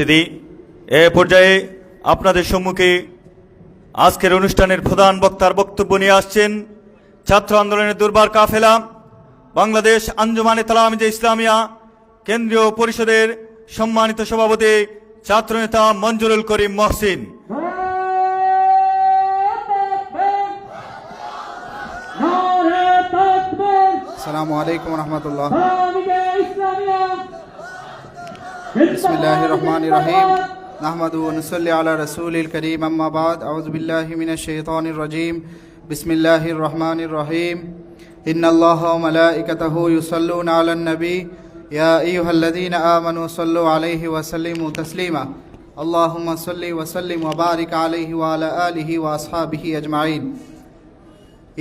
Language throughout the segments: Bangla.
উপস্থিতি, এ পর্যায়ে আপনাদের সম্মুখে আজকের অনুষ্ঠানের প্রধান বক্তার বক্তব্য নিয়ে আসছেন ছাত্র আন্দোলনের দুর্বার কাফেলা বাংলাদেশ আঞ্জুমানে তালামিজে ইসলামিয়া কেন্দ্রীয় পরিষদের সম্মানিত সভাপতি ছাত্রনেতা মঞ্জুরুল করিম মহসিন। আসসালামু আলাইকুম রহমতুল্লাহ। বিসমিল্লাহির রহমানির রহিম। নাহমাদুহু ওয়া নুসাল্লি আলা রাসূলিল কারীম, আম্মা বাদ। আউযু বিল্লাহি মিনাশ শাইতানির রাজীম। বিসমিল্লাহির রহমানির রহিম। ইন্নাল্লাহা ওয়া মালাইকাতাহু ইউসাল্লুনা আলান নবী ইয়া আইয়ুহাল্লাযীনা আমানু সাল্লু আলাইহি ওয়া সাল্লিমু তাসলিমা। আল্লাহুম্মা সাল্লি ওয়া সাল্লিম ওয়া বারিক আলাইহি ওয়া আলা আলিহি ওয়া আসহাবিহি আজমাইন।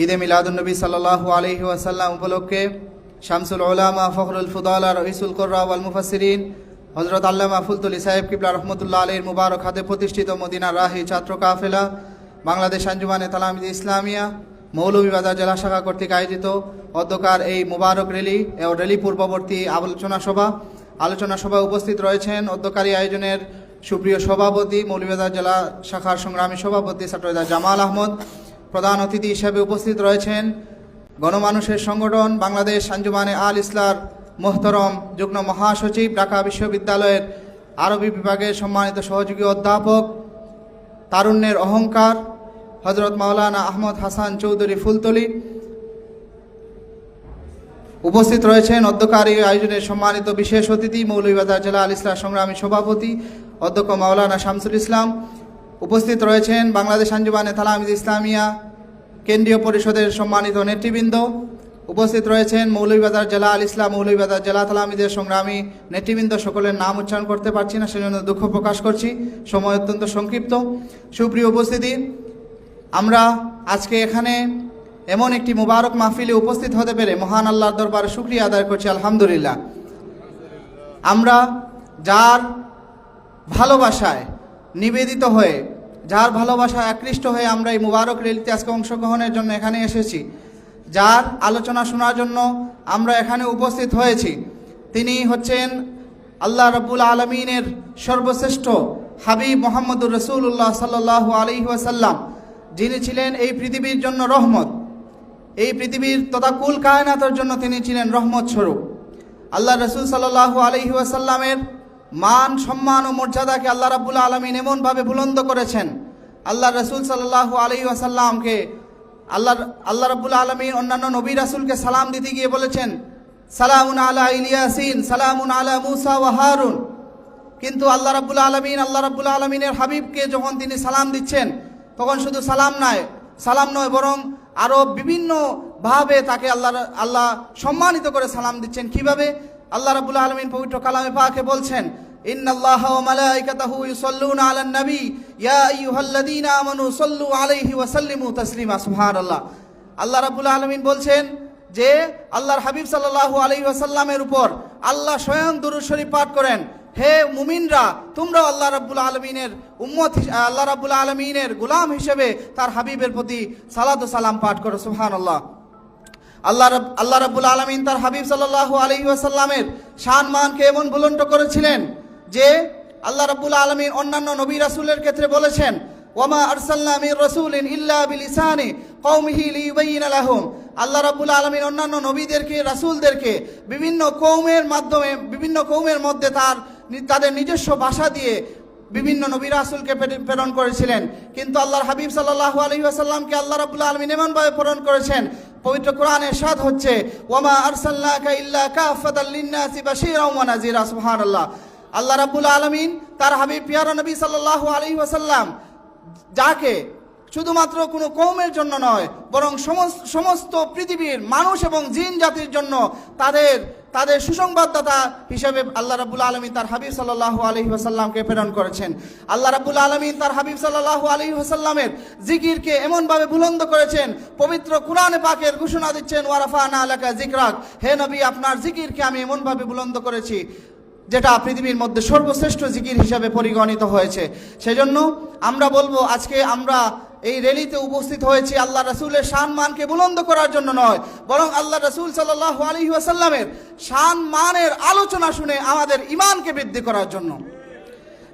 ঈদে মিলাদুন্নবী সাল্লাল্লাহু আলাইহি ওয়াসাল্লাম উপলক্ষে শামসুল উলামা ফখরুল ফুদালা রইসুল কুররা ওয়াল মুফাসসিরিন হযরত আল্লামা ফুলতুলি সাহেব কিবলা রহমতুল্লাহ আলাইহির মুবারক হাতে প্রতিষ্ঠিত মদিনার রাহি ছাত্র কাফেলা বাংলাদেশ আঞ্জুমানে তালামিজে ইসলামিয়া মৌলভীবাজার জেলা শাখা কর্তৃক আয়োজিত অধ্যকার এই মুবারক র্যালি ও র্যালি পূর্ববর্তী আলোচনা সভায় উপস্থিত রয়েছেন অধ্যকারী আয়োজনের সুপ্রিয় সভাপতি মৌলভীবাজার জেলা শাখার সংগ্রামী সভাপতি ছাত্রনেতা জামাল আহমদ। প্রধান অতিথি হিসেবে উপস্থিত রয়েছেন গণমানুষের সংগঠন বাংলাদেশ আঞ্জুমানে আল ইসলার মোহতরম যুগ্ম মহাসচিব, ঢাকা বিশ্ববিদ্যালয়ের আরবি বিভাগের সম্মানিত সহযোগী অধ্যাপক, তারুণ্যের অহংকার হযরত মাওলানা আহমদ হাসান চৌধুরী ফুলতলি। উপস্থিত রয়েছেন অধ্যকারী আয়োজনের সম্মানিত বিশেষ অতিথি মৌলভীবাজার জেলা আল ইসলার সংগ্রামী সভাপতি অধ্যক্ষ মাওলানা শামসুল ইসলাম। উপস্থিত রয়েছেন বাংলাদেশ আঞ্জুমানে তালামিজে ইসলামিয়া কেন্দ্রীয় পরিষদের সম্মানিত নেতৃবৃন্দ। উপস্থিত রয়েছেন মৌলভীবাজার জেলা আল ইসলাম মৌলভীবাজার জেলা তালামিজের সংগ্রামী নেতৃবৃন্দ। সকলের নাম উচ্চারণ করতে পারছি না, সেজন্য দুঃখ প্রকাশ করছি, সময় অত্যন্ত সংক্ষিপ্ত। সুপ্রিয় উপস্থিতি, আমরা আজকে এখানে এমন একটি মুবারক মাহফিলে উপস্থিত হতে পেরে মহান আল্লাহর দরবারে শুকরিয়া আদায় করছি, আলহামদুলিল্লাহ। আমরা যার ভালোবাসায় নিবেদিত হয়ে, যার ভালোবাসায় আকৃষ্ট হয়ে আমরা এই মুবারক র্যালিতে আজকে অংশগ্রহণের জন্য এখানে এসেছি, যার আলোচনা শোনার জন্য আমরা এখানে উপস্থিত হয়েছি, তিনি হচ্ছেন আল্লাহ রাব্বুল আলামিনের সর্বশ্রেষ্ঠ হাবিব মুহাম্মদুর রাসূলুল্লাহ সাল্লাল্লাহু আলাইহি ওয়াসাল্লাম, যিনি ছিলেন এই পৃথিবীর জন্য রহমত, এই পৃথিবীর তথা কুল কায়নাতের জন্য তিনি ছিলেন রহমত স্বরূপ। আল্লাহ রাসূল সাল্লাল্লাহু আলাইহি ওয়াসাল্লামের মান সম্মান ও মর্যাদাকে আল্লাহ রাব্বুল আলামিন এমনভাবে বুলন্দ করেছেন, আল্লাহ রাসূল সাল্লাল্লাহু আলাইহি ওয়াসাল্লামকে আল্লাহ রাব্বুল আলামিন অন্যান্য নবী রাসূলকে সালাম দিতে গিয়ে বলেছেন সালামুন আলা ইলিয়াসিন, সালামুন আলা মুসা ওয়া হারুন। কিন্তু আল্লাহ রাব্বুল আলামিনের হাবিবকে যখন তিনি সালাম দিচ্ছেন, তখন শুধু সালাম নয় বরং আরও বিভিন্নভাবে তাকে আল্লাহ সম্মানিত করে সালাম দিচ্ছেন। কিভাবে? আল্লাহ রাব্বুল আলামিন পবিত্র কালামে পাকে বলছেন ইন্নাল্লাহা ওয়া মালাইকাতাহু ইউসাল্লুনা আলান নবী ইয়া আইয়ুহাল্লাযীনা আমানু সাল্লু আলাইহি ওয়া সাল্লিমু তাসলিমা। সুবহানাল্লাহ। আল্লাহ রাব্বুল আলামিন বলছেন যে আল্লাহর হাবিব সাল্লাল্লাহু আলাইহি ওয়াসাল্লামের উপর আল্লাহ স্বয়ং দুরূদ শরীফ পাঠ করেন। হে মুমিনরা, তোমরা আল্লাহ রাব্বুল আলামিনের উম্মত, আল্লাহ রাব্বুল আলামিনের গোলাম হিসেবে তার হাবিবের প্রতি সালাত ও সালাম পাঠ করো। সুবহানাল্লাহ। আল্লাহ রাব্বুল আলামিন তার হাবিব সাল্লাল্লাহু আলাইহি ওয়াসাল্লামের শান মানকে এমন বুলন্দ করেছিলেন যে আল্লাহ রাব্বুল আলামিন অন্যান্য নবী রাসূলের ক্ষেত্রে বলেছেন ওয়ামা আরসালনা মির রাসূলিন ইল্লা বিলিসানি কওমিহি লিয়ুবাইয়িনা লাহুম। আল্লাহ রাব্বুল আলামিন অন্যান্য নবীদেরকে, রাসূলদেরকে বিভিন্ন কওমের মধ্যে তাদের নিজস্ব ভাষা দিয়ে বিভিন্ন নবী রাসূলকে প্রেরণ করেছিলেন। কিন্তু আল্লাহর হাবিব সাল্লাল্লাহু আলাইহি ওয়াসাল্লামকে আল্লাহ রাব্বুল আলামিন এমনভাবে প্রেরণ করেছেন, পবিত্র কোরআনে ইরশাদ হচ্ছে ওয়ামা আরসালনাকা ইল্লা কাফাতাল লিন্নাসি বাশীরাও ওয়া নাযীরা। সুবহানাল্লাহ। আল্লাহ রাব্বুল আলামিন তার হাবিব প্রিয় নবী সাল্লাল্লাহু আলাইহি ওয়াসাল্লাম যাকে শুধুমাত্র কোনো কওমের জন্য নয় বরং সমস্ত পৃথিবীর মানুষ এবং জিন জাতির জন্য তাদের সুসংবাদদাতা হিসেবে আল্লাহ রাব্বুল আলামিন তার হাবিব সাল্লাল্লাহু আলাইহি ওয়াসাল্লামকে প্রেরণ করেছেন। আল্লাহ রাব্বুল আলামিন তার হাবিব সাল্লাল্লাহু আলাইহি ওয়াসাল্লামের জিকিরকে এমনভাবে বুলন্দ করেছেন, পবিত্র কোরআনে পাকের ঘোষণা দিচ্ছেন ওয়ারাফানা লাকা যিকরাক, হে নবী আপনার জিকিরকে আমি এমনভাবে বুলন্দ করেছি যেটা পৃথিবীর মধ্যে সর্বশ্রেষ্ঠ জিকির হিসাবে পরিগণিত হয়েছে। সেজন্য আমরা বলবো আজকে আমরা এই র্যালিতে উপস্থিত হয়েছি আল্লাহ রাসূলের শান-মানকে বুলন্দ করার জন্য নয়, বরং আল্লাহ রাসূল সাল্লাল্লাহু আলাইহি ওয়াসাল্লামের শান-মানের আলোচনা শুনে আমাদের ঈমানকে বৃদ্ধি করার জন্য।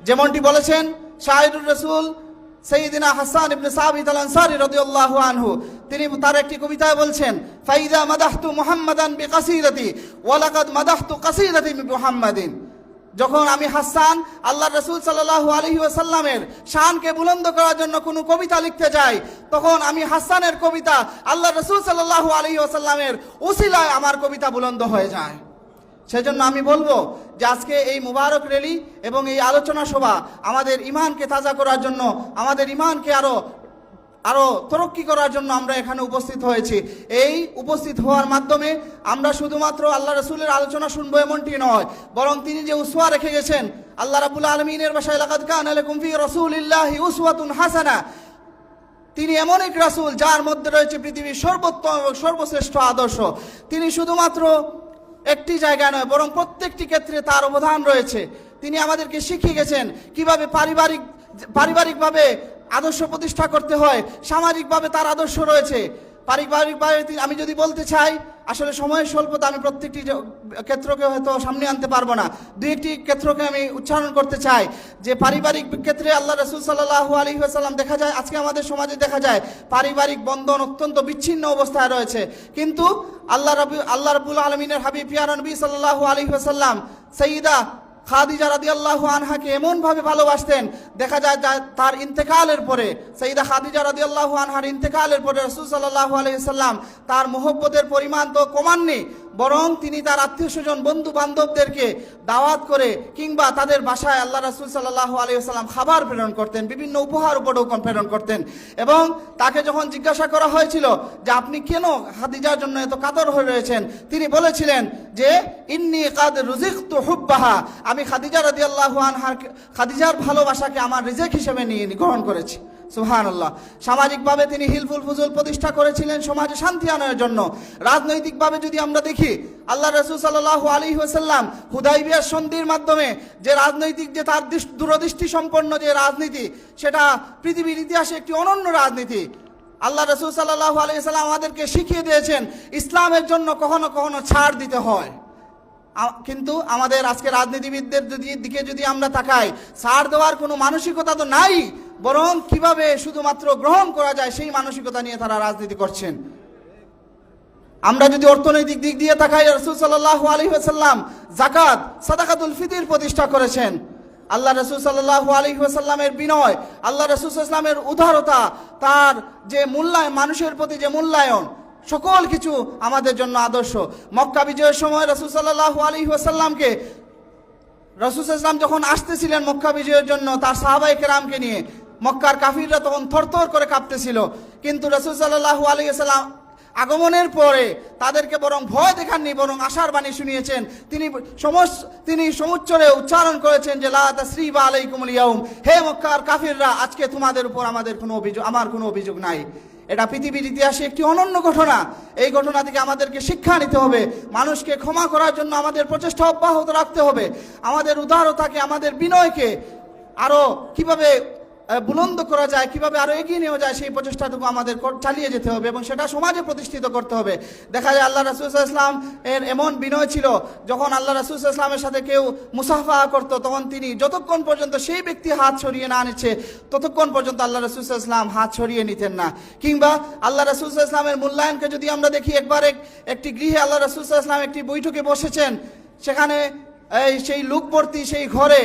যেমনটি বলেছেন শাহিদুর রাসূল সাইয়্যিদিনা হাসান ইবনে সাবিত আল আনসারী রাদিয়াল্লাহু আনহু, তিনি তার একটি কবিতায় বলছেন, ফাইদা মাদাহতু মুহাম্মাদান বিকাসিদাতি ওয়া লাকাদ মাদাহতু কাসিদাতি বিমুহাম্মাদিন। যখন আমি হাসান আল্লাহ রাসূল সাল্লাল্লাহু আলাইহি ওয়াসাল্লামের শানকে বুলন্দ করার জন্য কোনো কবিতা লিখতে যাই, তখন আমি হাসানের কবিতা আল্লাহ রাসূল সাল্লাল্লাহু আলাইহি ওয়াসাল্লামের উসিলায় আমার কবিতা বুলন্দ হয়ে যায়। সেজন্য আমি বলবো যে আজকে এই মুবারক র্যালি এবং এই আলোচনা সভা আমাদের ঈমানকে তাজা করার জন্য, আমাদের ঈমানকে আরো তরক্কি করার জন্য আমরা এখানে উপস্থিত হয়েছি। এই উপস্থিত হওয়ার মাধ্যমে আমরা শুধুমাত্র আল্লাহ রাসূলের আলোচনা শুনবো এমনটি নয়, বরং তিনি যে উসওয়া রেখে গেছেন, আল্লাহ রাব্বুল আলামিনের ভাষায় লাকাদ কানা লাকুম ফি রাসূলিল্লাহি উসওয়াতুন হাসানা, তিনি এমন এক রাসূল যার মধ্যে রয়েছে পৃথিবীর সর্বোত্তম এবং সর্বশ্রেষ্ঠ আদর্শ। তিনি শুধুমাত্র একটি জায়গা নয়, বরং প্রত্যেকটি ক্ষেত্রে তার অবদান রয়েছে। তিনি আমাদেরকে শিখিয়ে গেছেন কিভাবে পারিবারিকভাবে আদর্শ প্রতিষ্ঠা করতে হয়, সামাজিকভাবে তার আদর্শ রয়েছে। পারিবারিকভাবে আমি যদি বলতে চাই, আসলে সময়ের স্বল্পতা, আমি প্রত্যেকটি ক্ষেত্রকে হয়তো সামনে আনতে পারবো না, দুই একটি ক্ষেত্রকে আমি উচ্চারণ করতে চাই। যে পারিবারিক ক্ষেত্রে আল্লাহ রাসূল সাল্লাল্লাহু আলাইহি ওয়াসাল্লাম দেখা যায়, আজকে আমাদের সমাজে দেখা যায় পারিবারিক বন্ধন অত্যন্ত বিচ্ছিন্ন অবস্থায় রয়েছে, কিন্তু আল্লাহ রাব্বুল আলামিনের হাবিব পিয়ারা নবী সাল্লাল্লাহু আলাইহি ওয়াসাল্লাম সাইয়্যিদা খাদিজা রাদিয়াল্লাহু আনহাকে এমনভাবে ভালোবাসতেন, দেখা যায় তার ইন্তেকালের পরে, সাইয়্যিদা খাদিজা রাদিয়াল্লাহু আনহার ইন্তেকালের পরে রাসূল সাল্লাল্লাহু আলাইহি ওয়াসাল্লাম তার মহব্বতের পরিমাণ তো কমাননি, বরং তিনি তার আত্মীয় স্বজন বন্ধু বান্ধবদেরকে দাওয়াত করে কিংবা তাদের বাসায় আল্লাহ রাসূল সাল্লাল্লাহু আলাইহি ওয়াসাল্লাম খাবার প্রেরণ করতেন, বিভিন্ন উপহার উপঢৌকন প্রেরণ করতেন। এবং তাকে যখন জিজ্ঞাসা করা হয়েছিল যে আপনি কেন খাদিজার জন্য এত কাতর হয়ে রয়েছেন, তিনি বলেছিলেন যে ইন্নী কাদ রুজিকতু হুব্বাহা, আমি খাদিজা রাদিয়াল্লাহু আনহার খাদিজার ভালোবাসাকে আমার রিজেক হিসেবে নিয়ে গ্রহণ করেছি। সুবহানাল্লাহ। সামাজিকভাবে তিনি হিলফুল ফুজুল প্রতিষ্ঠা করেছিলেন সমাজে শান্তি আনার জন্য। রাজনৈতিকভাবে যদি আমরা দেখি, আল্লাহ রাসূল সাল্লাল্লাহু আলাইহি ওয়াসাল্লাম হুদাইবিয়ার সন্ধির মাধ্যমে যে রাজনৈতিক যে তার দূরদৃষ্টি সম্পন্ন যে রাজনীতি, সেটা পৃথিবীর ইতিহাসে একটি অনন্য রাজনীতি। আল্লাহ রাসূল সাল্লাল্লাহু আলাইহি ওয়াসাল্লাম আমাদেরকে শিখিয়ে দিয়েছেন ইসলামের জন্য কখনো কখনো ছাড় দিতে হয়। কিন্তু আমাদের আজকে রাজনীতিবিদদের দিকে যদি আমরা তাকাই, ছাড় দেওয়ার কোনো মানসিকতা তো নাই, বরং কিভাবে শুধুমাত্র গ্রহণ করা যায় সেই মানসিকতা নিয়ে তারা রাজনীতি করছেন। আমরা যদি অর্থনৈতিক দিক দিয়ে তাকাই, রাসূল সাল্লাল্লাহু আলাইহি ওয়াসাল্লাম যাকাত সাদাকাতুল ফিতর প্রতিষ্ঠা করেছেন। আল্লাহ রাসূল সাল্লাল্লাহু আলাইহি ওয়াসাল্লামের বিনয়, আল্লাহ রাসূল সাল্লাল্লাহু আলাইহি ওয়াসাল্লামের উদারতা, তার যে মূল্যায়ন, মানুষের প্রতি যে মূল্যায়ন, সকল কিছু আমাদের জন্য আদর্শ। মক্কা বিজয়ের সময় রাসূল সাল্লাল্লাহু আলাইহি ওয়াসাল্লামকে রাসূল সাল্লাল্লাহু আলাইহি ওয়াসাল্লাম যখন আসতেছিলেন মক্কা বিজয়ের জন্য তার সাহাবায়ে কেরামকে নিয়ে, মক্কার কাফিররা তখন থরথর করে কাঁপতেছিল, কিন্তু রাসূল সাল্লাল্লাহু আলাইহি ওয়াসাল্লাম আগমনের পরে তাদেরকে বরং ভয় দেখাননি, বরং আশার বাণী শুনিয়েছেন। তিনি সমুচ্চরে উচ্চারণ করেছেন যে লা তাসরিবা আলাইকুমুল ইয়াউম, হে মক্কার কাফিররা, আজকে তোমাদের উপর আমার কোনো অভিযোগ নাই। এটা পৃথিবীর ইতিহাসে একটি অনন্য ঘটনা। এই ঘটনা থেকে আমাদেরকে শিক্ষা নিতে হবে, মানুষকে ক্ষমা করার জন্য আমাদের প্রচেষ্টা অব্যাহত রাখতে হবে, আমাদের উদারতাকে, আমাদের বিনয়কে আরো কিভাবে বুলন্দ করা যায়, কিভাবে আরো এগিয়ে নেওয়া যায়, সেই প্রচেষ্টাটুকু আমাদের চালিয়ে যেতে হবে এবং সেটা সমাজে প্রতিষ্ঠিত করতে হবে। দেখা যায় আল্লাহ রাসূল সাল্লাল্লাহু আলাইহি ওয়াসাল্লাম এর এমন বিনয় ছিল, যখন আল্লাহ রাসূল সাল্লাল্লাহু আলাইহি ওয়াসাল্লামের সাথে কেউ মুসাফা করত, তখন তিনি যতক্ষণ পর্যন্ত সেই ব্যক্তি হাত ছড়িয়ে না নিচ্ছে, ততক্ষণ পর্যন্ত আল্লাহ রাসূল সাল্লাল্লাহু আলাইহি ওয়াসাল্লাম হাত ছড়িয়ে নিতেন না। কিংবা আল্লাহ রাসূল সাল্লাল্লাহু আলাইহি ওয়াসাল্লামের মূল্যায়নকে যদি আমরা দেখি, একবার একটি গৃহে আল্লাহ রাসূল সাল্লাল্লাহু আলাইহি ওয়াসাল্লাম একটি বৈঠকে বসেছেন, সেখানে সেই লোকবর্তী সেই ঘরে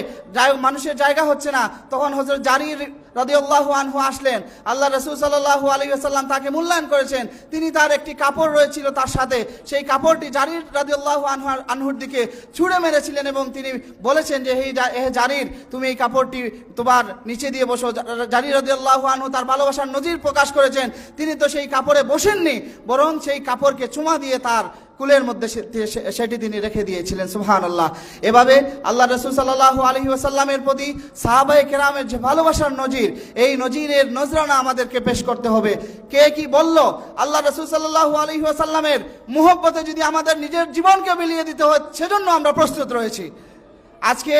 মানুষের জায়গা হচ্ছে না, তখন হযরত জারির রাদিয়াল্লাহু আনহু আসলেন। আল্লাহ রাসূল সাল্লাল্লাহু আলাইহি ওয়াসাল্লাম তাকে মূল্যায়ন করেছেন। তিনি তার একটি কাপড় রয়েছিল তার সাথে, সেই কাপড়টি জারির রাদিয়াল্লাহু আনহুর দিকে ছুঁড়ে মেরেছিলেন এবং তিনি বলেছেন যে হে জারির, তুমি এই কাপড়টি তোমার নিচে দিয়ে বসো। জারির রাদিয়াল্লাহু আনহু তার ভালোবাসার নজির প্রকাশ করেছেন। তিনি তো সেই কাপড়ে বসেননি, বরং সেই কাপড়কে চুমা দিয়ে তার কুলের মধ্যে সেটি তিনি রেখে দিয়েছিলেন। সুবহানাল্লাহ। এভাবে আল্লাহ রাসূল সাল্লাল্লাহু আলাইহি ওয়াসাল্লামের প্রতি সাহাবায়ে কেরামের যে ভালোবাসার নজির, এই নজিরের নজরানা আমাদেরকে পেশ করতে হবে। কে কি বলল, আল্লাহ রাসূল সাল্লাল্লাহু আলাইহি ওয়াসাল্লামের মুহব্বতে যদি আমাদের নিজের জীবনকে বিলিয়ে দিতে হয়, সেজন্য আমরা প্রস্তুত রয়েছি। আজকে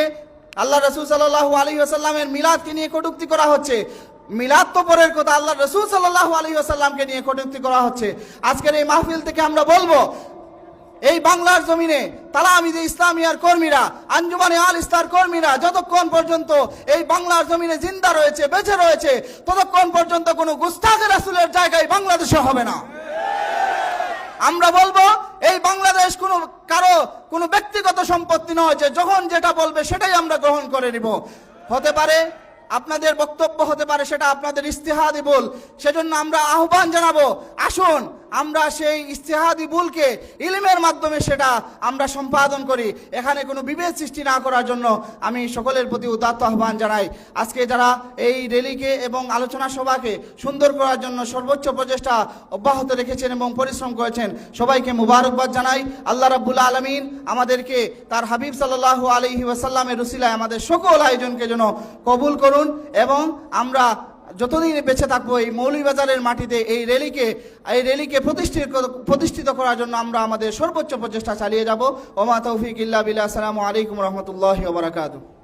আল্লাহ রাসূল সাল্লাল্লাহু আলাইহি ওয়াসাল্লামের মিলাদকে নিয়ে কটূক্তি করা হচ্ছে। মিলাদ তো পরের কথা, আল্লাহ রাসূল সাল্লাল্লাহু আলাইহি ওয়াসাল্লামকে নিয়ে কটূক্তি করা হচ্ছে। আজকের এই মাহফিল থেকে আমরা বলবো, এই বাংলার জমিনে তালামিজে ইসলামিয়ার কর্মীরা, আঞ্জুমানে আল ইসলার কর্মীরা যতক্ষণ পর্যন্ত এই বাংলার জমিনে জিন্দা রয়েছে, বেঁচে রয়েছে, ততক্ষণ পর্যন্ত কোনো গুস্তাখে রাসূলের জায়গায় বাংলাদেশে হবে না। আমরা বলবো এই বাংলাদেশ কারো ব্যক্তিগত সম্পত্তি নয় যে যখন যেটা বলবে সেটাই আমরা গ্রহণ করে নিব। হতে পারে আপনাদের বক্তব্য, হতে পারে সেটা আপনাদের ইস্তেহাদি বল, সেজন্য আমরা আহ্বান জানাবো, আসুন আমরা সেই ইস্তেহাদি বুলকে ইলমের মাধ্যমে সেটা আমরা সম্পাদন করি। এখানে কোনো বিভেদ সৃষ্টি না করার জন্য আমি সকলের প্রতি উদাত্ত আহ্বান জানাই। আজকে যারা এই র্যালিকে এবং আলোচনা সভাকে সুন্দর করার জন্য সর্বোচ্চ প্রচেষ্টা অব্যাহত রেখেছেন এবং পরিশ্রম করেছেন, সবাইকে মুবারকবাদ জানাই। আল্লাহ রাব্বুল আলামিন আমাদেরকে তার হাবিব সাল্লাল্লাহু আলাইহি ওয়াসাল্লামের উসিলায় আমাদের সকল আয়োজনকে যেন কবুল করুন এবং আমরা যতদিন বেঁচে থাকবো এই মৌলভীবাজারের মাটিতে এই র্যালিকে প্রতিষ্ঠিত করার জন্য আমরা আমাদের সর্বোচ্চ প্রচেষ্টা চালিয়ে যাব। ওমা তৌফিক ইল্লা বিল্লাহ। আসসালামু আলাইকুম রহমতুল্লাহি ওয়া বারাকাতুহু।